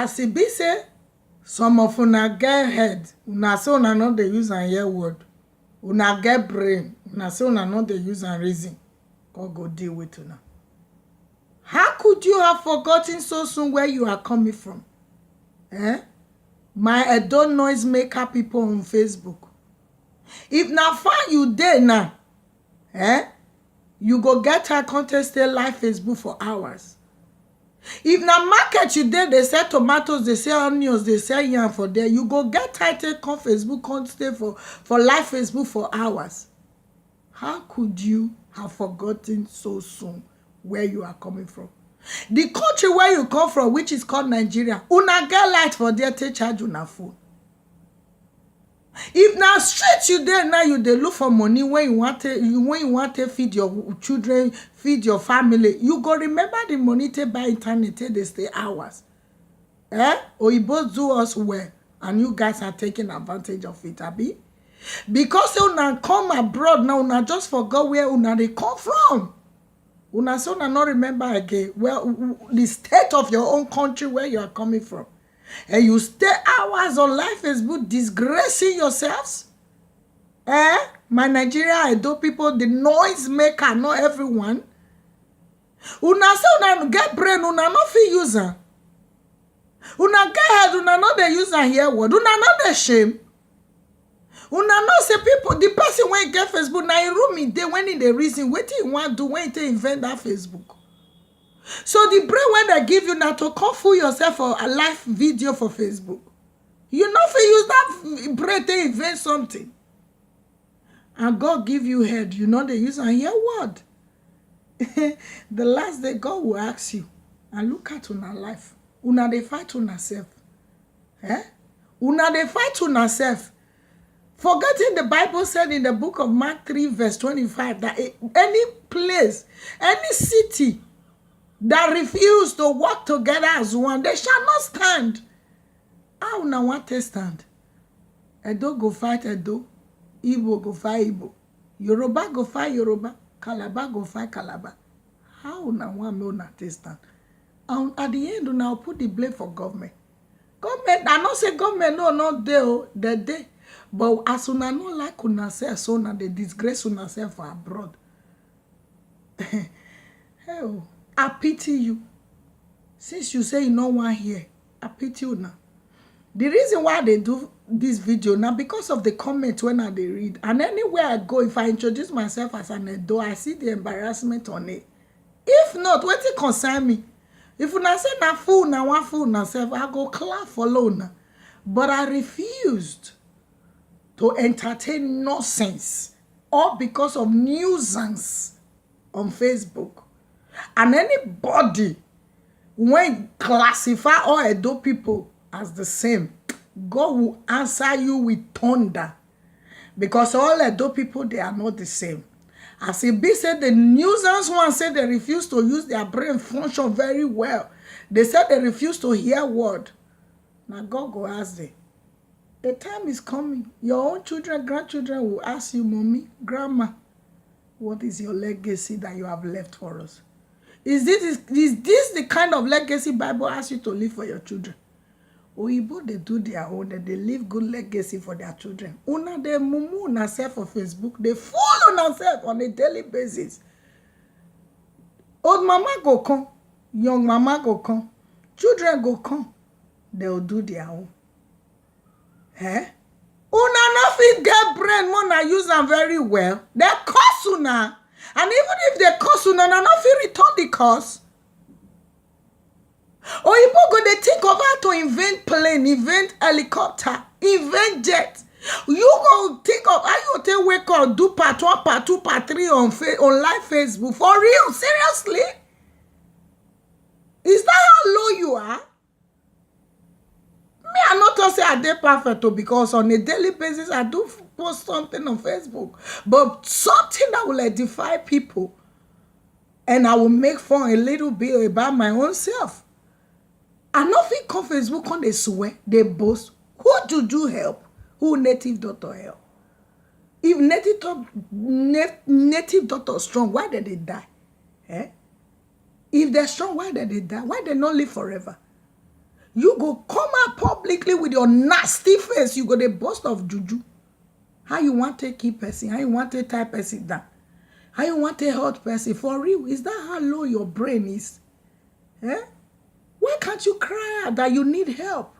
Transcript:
as e be say some of una get head, una say una no dey use am hear word. Una get brain, una say una no dey use am reason. God go deal with una. How could you have forgotten so soon where you are coming from? My Edo noise maker people on Facebook. If na far you dey now, you go get her content stay live Facebook for hours. If na market you dey, they sell tomatoes, they sell onions, they sell yam for there, you go get title come Facebook, come stay for live Facebook for hours. How could you have forgotten so soon where you are coming from? The country where you come from, which is called Nigeria, una get light for there, take charge una phone. If now straight you there now, you dey look for money when you want to feed your children, feed your family, you go remember the money to buy internet till they stay hours. Or you both do us well, and you guys are taking advantage of it, abi? Because una come abroad now, una just forgot where una they come from. Una say una not remember again. Well, the state of your own country where you are coming from. And you stay hours on live Facebook disgracing yourselves? My Nigeria Edo people, the noise maker, not everyone. Una say una get brain, una not fit use am. Una get head, una not dey use am hear word. Una not dey shame. Una know say people, the person when get Facebook, now in room in day when in the reason, what you want to do when you invent that Facebook. So the brain when they give you now to come fool yourself for a live video for Facebook. You know if you use that brain to invent something. And God give you head, you know they use and hear word. The last day God will ask you, and look at una life. Una they fight una self. Una they fight una self. Forgetting the Bible said in the book of Mark 3 verse 25 that any place, any city that refuse to work together as one, they shall not stand. How now want to stand? Edo go fight Edo, Igbo go fight Igbo, Yoruba go fight Yoruba, Calabar go fight Calabar. How now want me not to stand? And at the end, now put the blame for government. Government, I not say government, no, not there, the day. But as una no like una self, so now they disgrace una self for abroad. Hell, I pity you. Since you say you no want here, I pity you now. The reason why they do this video now because of the comments when they read. And anywhere I go, if I introduce myself as an Edo, I see the embarrassment on it. If not, what it concern me? If una say na fool, na one fool na self, I go clap for loan. But I refused to entertain nonsense, all because of nuisance on Facebook. And anybody when classify all Edo people as the same, God will answer you with thunder. Because all Edo people, they are not the same. As it be said, the nuisance one said they refuse to use their brain function very well. They said they refuse to hear word. Now God go ask them. The time is coming. Your own children, grandchildren will ask you, Mommy, Grandma, what is your legacy that you have left for us? Is this the kind of legacy Bible asks you to leave for your children? Oyibo, they do their own, that they leave good legacy for their children. Una, they mumu on herself on Facebook. They fool on herself on a daily basis. Old mama go come. Young mama go come. Children go come. They will do their own. Una no fit get brain, mona use them very well. They curse una. And even if they curse una, no fit return the curse. Or you go they think of how to invent plane, invent helicopter, invent jet. You go think of how you take wake up, do part 1, part 2, part 3 on live Facebook. For real? Seriously? Is that how low you are? Me, I'm not say I did perfect because on a daily basis I do post something on Facebook. But something that will edify people. And I will make fun a little bit about my own self. I nothing come Facebook on they swear, they boast. Who do help? Who native doctor help? If native doctor strong, why did they die? If they're strong, why did they die? Why they not live forever? You go come out publicly with your nasty face. You go the burst of juju. How you want to keep person? How you want to tie person down? How you want to hurt person? For real? Is that how low your brain is? Eh? Why can't you cry out that you need help?